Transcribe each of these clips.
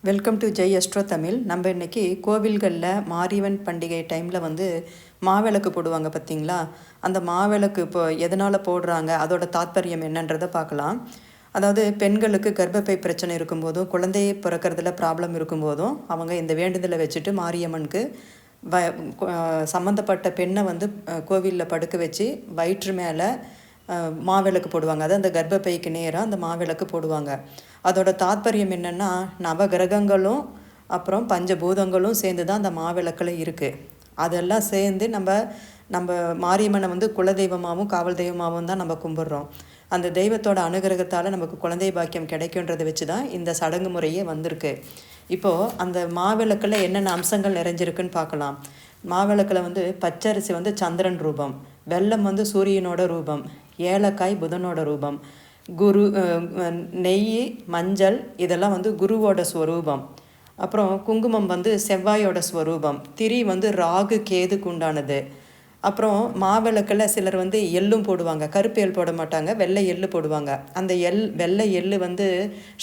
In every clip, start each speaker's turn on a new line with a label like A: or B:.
A: Welcome to Jai astro Tamil. நம்ம இன்றைக்கி கோவில்களில் மாரியம்மன் பண்டிகை டைமில் மாவிளக்கு போடுவாங்க பார்த்தீங்களா. அந்த மாவிளக்கு இப்போ எதனால் போடுறாங்க, அதோட தாத்பரியம் என்னன்றதை பார்க்கலாம். அதாவது பெண்களுக்கு கர்ப்பப்பை பிரச்சனை இருக்கும்போதும் குழந்தையை பிறக்கிறதுல ப்ராப்ளம் இருக்கும்போதும் அவங்க இந்த வேண்டுதலை வச்சுட்டு மாரியம்மனுக்கு சம்மந்தப்பட்ட பெண்ணை கோவிலில் படுக்க வச்சு வயிற்று மேலே மாவிளக்கு போடுவாங்க. அது அந்த கர்ப்பப்பைக்கு நேராக அந்த மாவிளக்கு போடுவாங்க. அதோட தாத்பரியம் என்னென்னா, நவகிரகங்களும் அப்புறம் பஞ்சபூதங்களும் சேர்ந்து தான் அந்த மாவிளக்கில் இருக்குது. அதெல்லாம் சேர்ந்து நம்ம மாரியம்மனை குலதெய்வமாகவும் காவல் தெய்வமாகவும் தான் நம்ம கும்பிட்றோம். அந்த தெய்வத்தோட அனுகிரகத்தால் நமக்கு குழந்தை பாக்கியம் கிடைக்குன்றதை வச்சு தான் இந்த சடங்கு முறையே வந்திருக்கு. இப்போது அந்த மாவிளக்கில் என்னென்ன அம்சங்கள் நிறைஞ்சிருக்குன்னு பார்க்கலாம். மாவிளக்கில் பச்சரிசி சந்திரன் ரூபம், வெல்லம் சூரியனோட ரூபம், ஏலக்காய் புதனோட ரூபம், குரு நெய் மஞ்சள் இதெல்லாம் குருவோட ஸ்வரூபம், அப்புறம் குங்குமம் செவ்வாயோட ஸ்வரூபம், திரி ராகு கேதுக்கு உண்டானது. அப்புறம் மாவிளக்கில் சிலர் எள்ளும் போடுவாங்க. கருப்பு எள் போட மாட்டாங்க, வெள்ளை எள்ளு போடுவாங்க. அந்த வெள்ளை எள்ளு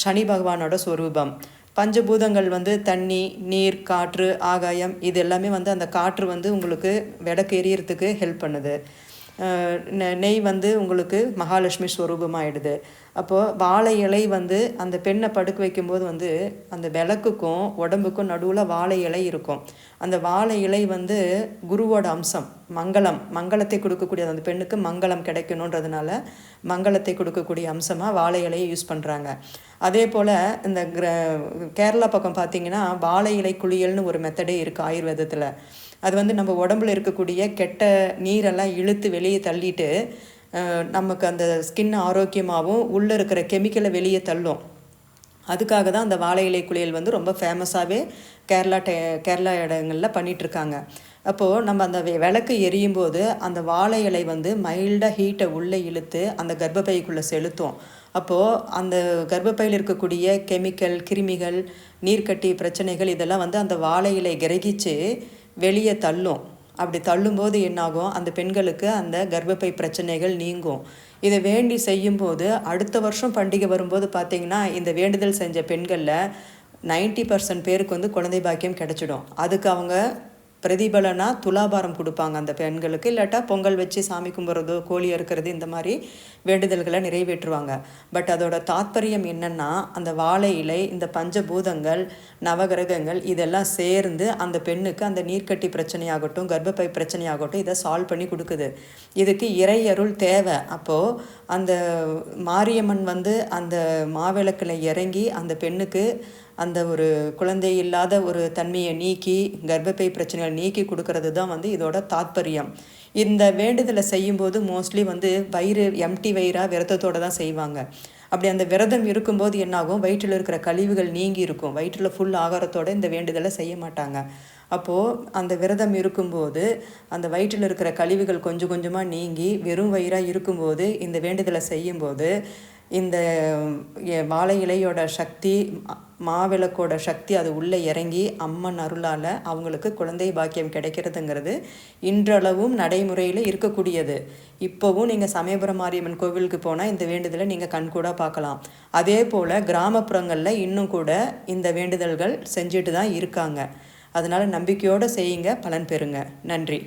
A: சனி பகவானோட ஸ்வரூபம். பஞ்சபூதங்கள் தண்ணி, நீர், காற்று, ஆகாயம் இது எல்லாமே அந்த காற்று உங்களுக்கு விளக்கு எரியறதுக்கு ஹெல்ப் பண்ணுது. நெய் உங்களுக்கு மகாலட்சுமி ஸ்வரூபமாகிடுது. அப்போது வாழை இலை அந்த பெண்ணை படுக்க வைக்கும்போது அந்த விளக்குக்கும் உடம்புக்கும் நடுவில் வாழை இலை இருக்கும். அந்த வாழை இலை குருவோட அம்சம், மங்களத்தை கொடுக்கக்கூடிய அந்த பெண்ணுக்கு மங்களம் கிடைக்கணுன்றதுனால மங்களத்தை கொடுக்கக்கூடிய அம்சமாக வாழை இலையை யூஸ் பண்ணுறாங்க. அதே போல் இந்த கேரளா பக்கம் பார்த்திங்கன்னா வாழை இலை குளியல்னு ஒரு மெத்தடே இருக்குது ஆயுர்வேதத்தில். அது நம்ம உடம்புல இருக்கக்கூடிய கெட்ட நீரெல்லாம் இழுத்து வெளியே தள்ளிட்டு நமக்கு அந்த ஸ்கின் ஆரோக்கியமாகவும் உள்ளே இருக்கிற கெமிக்கலை வெளியே தள்ளும். அதுக்காக தான் அந்த வாழை இலை குளியல் ரொம்ப ஃபேமஸாகவே கேரளா இடங்களில் பண்ணிகிட்ருக்காங்க. அப்போது நம்ம அந்த விளக்கு எரியும் போது அந்த வாழை இலை மைல்டாக ஹீட்டை உள்ளே இழுத்து அந்த கர்ப்பப்பைக்குள்ளே செலுத்தும். அப்போது அந்த கர்ப்பப்பையில் இருக்கக்கூடிய கெமிக்கல், கிருமிகள், நீர்க்கட்டி பிரச்சனைகள் இதெல்லாம் அந்த வாழை இலை கிரகிச்சு வெளியே தள்ளும். அப்படி தள்ளும்போது என்னாகும், அந்த பெண்களுக்கு அந்த கர்ப்பப்பை பிரச்சனைகள் நீங்கும். இதை வேண்டி செய்யும்போது அடுத்த வருஷம் பண்டிகை வரும்போது பார்த்திங்கன்னா இந்த வேண்டுதல் செஞ்ச பெண்களில் 90% பேருக்கு குழந்தை பாக்கியம் கிடச்சிடும். அதுக்கு அவங்க பிரதிபலனாக துலாபாரம் கொடுப்பாங்க அந்த பெண்களுக்கு. இல்லாட்டா பொங்கல் வச்சு சாமி கும்பிட்றதோ, கோழி அறுக்கிறது, இந்த மாதிரி வேண்டுதல்களை நிறைவேற்றுவாங்க. பட் அதோட தாத்பரியம் என்னென்னா, அந்த வாழை இலை, இந்த பஞ்சபூதங்கள், நவகிரகங்கள் இதெல்லாம் சேர்ந்து அந்த பெண்ணுக்கு அந்த நீர்க்கட்டி பிரச்சனையாகட்டும், கர்ப்பப்பை பிரச்சனையாகட்டும் இதை சால்வ் பண்ணி கொடுக்குது. இதுக்கு இறை அருள் தேவை. அப்போது அந்த மாரியம்மன் அந்த மாவிளக்கில் இறங்கி அந்த பெண்ணுக்கு அந்த ஒரு குழந்தை இல்லாத ஒரு தன்மையை நீக்கி கர்ப்பப்பை பிரச்சனைகள் நீக்கி கொடுக்கறது தான் இதோட தாத்பரியம். இந்த வேண்டுதலை செய்யும்போது மோஸ்ட்லி வயிறு எம்டி வயிறாக விரதத்தோடு தான் செய்வாங்க. அப்படி அந்த விரதம் இருக்கும்போது என்னாகும், வயிற்றில் இருக்கிற கழிவுகள் நீங்கி இருக்கும். வயிற்றில் ஃபுல் ஆகாரத்தோடு இந்த வேண்டுதலை செய்ய மாட்டாங்க. அப்போது அந்த விரதம் இருக்கும்போது அந்த வயிற்றில் இருக்கிற கழிவுகள் கொஞ்சம் கொஞ்சமாக நீங்கி வெறும் வயிறாக இருக்கும்போது இந்த வேண்டுதலை செய்யும்போது இந்த வாழை இலையோட சக்தி, மாவிளக்கோட சக்தி அது உள்ளே இறங்கி அம்மன் அருளால் அவங்களுக்கு குழந்தை பாக்கியம் கிடைக்கிறதுங்கிறது இன்றளவும் நடைமுறையில் இருக்கக்கூடியது. இப்போவும் நீங்கள் சமயபுரம் மாரியம்மன் கோவிலுக்கு போனால் இந்த வேண்டுதலை நீங்கள் கண்கூடாக பார்க்கலாம். அதே போல் கிராமப்புறங்களில் இன்னும் கூட இந்த வேண்டுதல்கள் செஞ்சுட்டு தான் இருக்காங்க. அதனால் நம்பிக்கையோடு செய்யுங்க, பலன் பெறுங்க. நன்றி.